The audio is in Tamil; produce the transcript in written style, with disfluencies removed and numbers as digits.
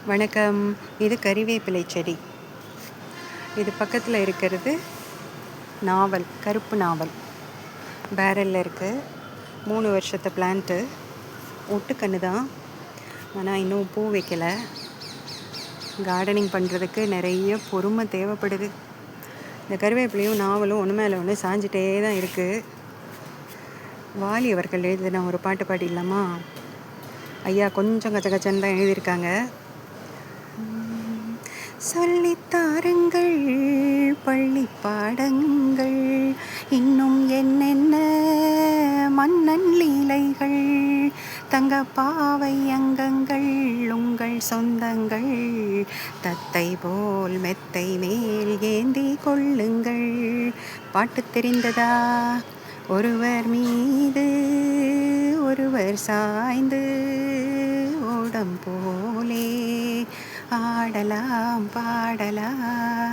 வணக்கம். இது கறிவேப்பிலை செடி. இது பக்கத்தில் இருக்கிறது நாவல், கருப்பு நாவல். பேரலில் இருக்குது. 3 வருஷத்து பிளான்ட்டு. ஒட்டுக்கன்று தான், ஆனால் இன்னும் பூ வைக்கலை. கார்டனிங் பண்ணுறதுக்கு நிறைய பொறுமை தேவைப்படுது. இந்த கருவேப்பிலையும் நாவலும் ஒன்று மேலே ஒன்று சாஞ்சிட்டே தான் இருக்குது. வாலி அவர்கள் எழுதின ஒரு பாட்டு பாடிடலாமா? ஐயா கொஞ்சம் கச்சகச்சன்னு தான் எழுதியிருக்காங்க. சொல்லித்தாருங்கள் பள்ளி பாடங்கள், இன்னும் என்னென்ன மன்னன் லீலைகள், தங்க பாவை அங்கங்கள் உங்கள் சொந்தங்கள், தத்தை போல் மெத்தை மேல் ஏந்தி கொள்ளுங்கள். பாட்டு தெரிந்ததா? ஒருவர் மீது ஒருவர் சாய்ந்து ஓடம் போலே ஆடலாம் பாடலாம்.